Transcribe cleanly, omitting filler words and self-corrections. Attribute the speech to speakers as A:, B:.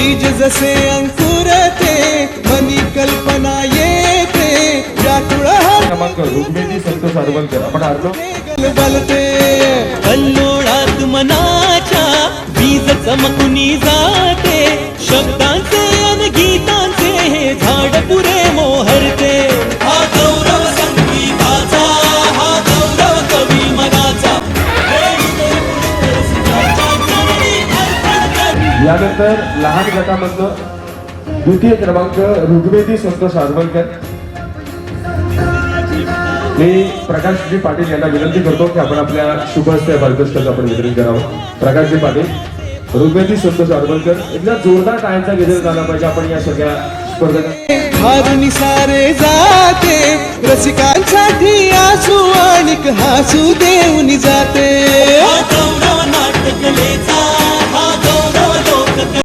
A: बीज जसे अंकुरते मनी कल्पना येते व्याकुळ
B: क्रमांक ऋग्वेदी संतोष आरवलकर आपण हरलो
A: बलते
C: कल्लोळात मनाच्या बीज चमकुनी जाते शब्दांचे अन गीतांचे हे झाड पुरे मोहरते हा गौरव संगीताचा हा गौरव कवी मनाचा
B: यानंतर लहान गटामधनं द्वितीय क्रमांक ऋग्वेदी संतोष आरवलकर मी प्रकाशजी पाटील यांना विनंती करतो की आपण आपल्या शुभहस्ते पारितोषिकाचं आपण वितरण करावं. प्रकाशजी पाटील ऋग्वेदी संतोष आरवलकर एकदा जोरदार टाळ्यांचा गजर झाला पाहिजे आपण या सगळ्या स्पर्धकांना.
A: हारून सारे जाते रसिकांसाठी आसू आणिक हसू देऊन जाते
C: गौरव नाटकलेचा